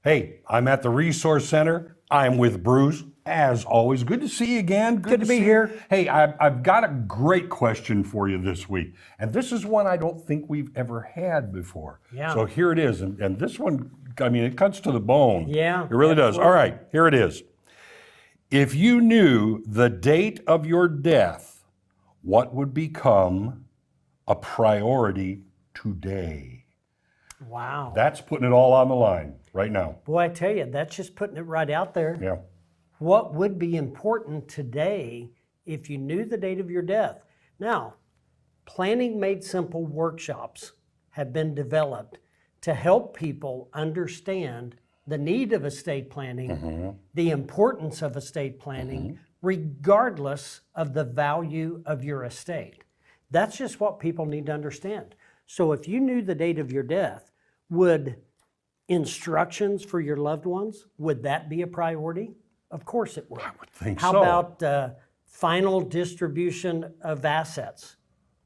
Hey, I'm at the Resource Center. I'm with Bruce. As always, good to see you again. Good to be see you. here. Hey, I've got a great question for you this week. And this is one I don't think we've ever had before. Yeah. So here it is. And this one, I mean, it cuts to the bone. Yeah, It really does. absolutely. All right, here it is. If you knew the date of your death, what would become a priority today? Wow. That's putting it all on the line right now. Boy, I tell you, that's just putting it right out there. Yeah. What would be important today if you knew the date of your death? Now, Planning Made Simple workshops have been developed to help people understand the need of estate planning, the importance of estate planning, regardless of the value of your estate. That's just what people need to understand. So if you knew the date of your death, would instructions for your loved ones, would that be a priority? Of course it would. I would think How so. about final distribution of assets?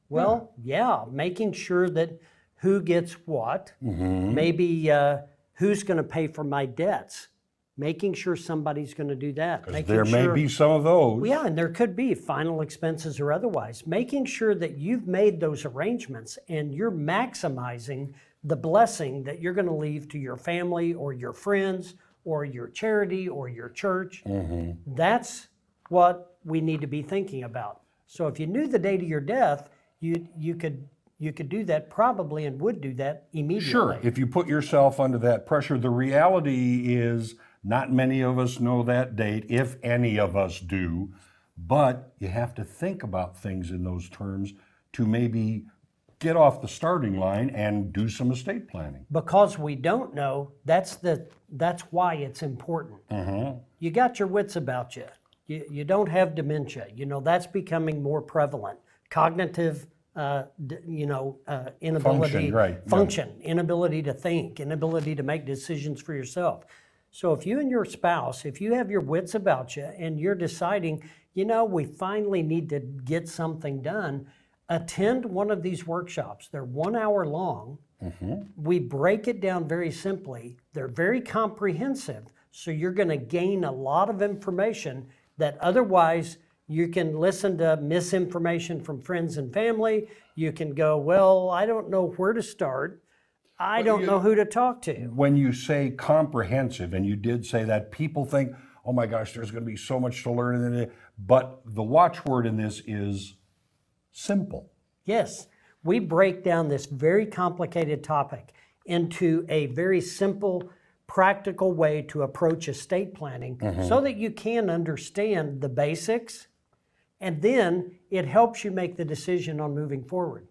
Well, yeah, making sure that who gets what, maybe who's going to pay for my debts, making sure somebody's going to do that. Making There may sure- be some of those. Well, yeah, and there could be final expenses or otherwise. Making sure that you've made those arrangements and you're maximizing the blessing that you're going to leave to your family or your friends or your charity or your church. That's what we need to be thinking about. So if you knew the date of your death, you could do that probably and would do that immediately. Sure, if you put yourself under that pressure, the reality is not many of us know that date, if any of us do, but you have to think about things in those terms to maybe get off the starting line and do some estate planning. Because we don't know, that's why it's important. You got your wits about you. You don't have dementia. You know, that's becoming more prevalent. Cognitive, inability, Function, inability to think, inability to make decisions for yourself. So if you and your spouse, if you have your wits about you and you're deciding, we finally need to get something done, attend one of these workshops. They're 1 hour long. We break it down very simply. They're very comprehensive. So you're going to gain a lot of information that otherwise you can listen to misinformation from friends and family. You can go, well, I don't know where to start. I don't know who to talk to. When you say comprehensive, and you did say that, people think, oh my gosh, there's going to be so much to learn in it. But the watchword in this is simple. Yes, we break down this very complicated topic into a very simple, practical way to approach estate planning so that you can understand the basics, and then it helps you make the decision on moving forward.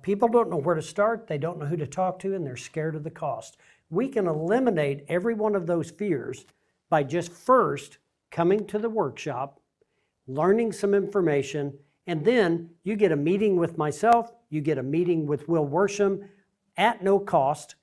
People don't know where to start, they don't know who to talk to, and they're scared of the cost. We can eliminate every one of those fears by just first coming to the workshop, learning some information, and then you get a meeting with myself, you get a meeting with Will Worsham at no cost,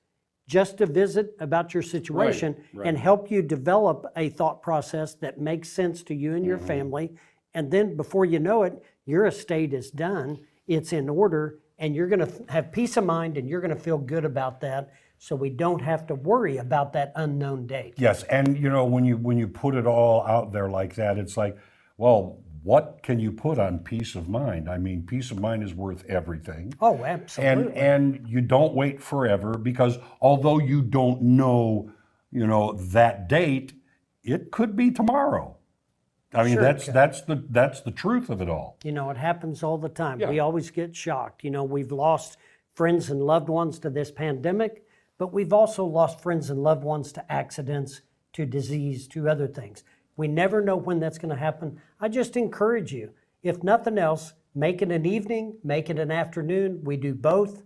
just to visit about your situation and help you develop a thought process that makes sense to you and your family. And then before you know it, your estate is done, it's in order, and you're going to have peace of mind and you're going to feel good about that, so we don't have to worry about that unknown date. Yes, and when you put it all out there like that, it's like, well, what can you put on peace of mind? I mean, peace of mind is worth everything. Oh, absolutely. And you don't wait forever, because although you don't know, that date, it could be tomorrow. I mean, Sure that's the truth of it all. It happens all the time. Yeah. We always get shocked. We've lost friends and loved ones to this pandemic, but we've also lost friends and loved ones to accidents, to disease, to other things. We never know when that's going to happen. I just encourage you, if nothing else, make it an evening, make it an afternoon. We do both.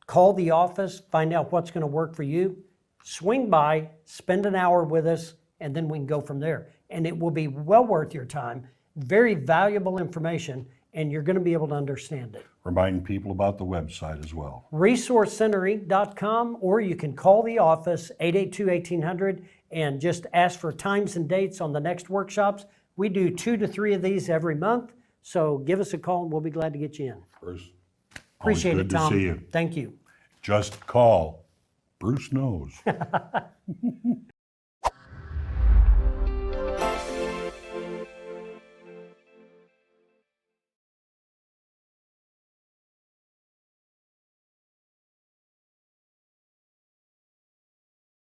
Call the office, find out what's going to work for you. Swing by, spend an hour with us, and then we can go from there. And it will be well worth your time, very valuable information, and you're going to be able to understand it. Reminding people about the website as well. ResourceCenterInc.com, or you can call the office, 882-1800, and just ask for times and dates on the next workshops. We do 2 to 3 of these every month, so give us a call and we'll be glad to get you in. Bruce, Appreciate always it, good Tom. to see you. Thank you. Just call. Bruce knows.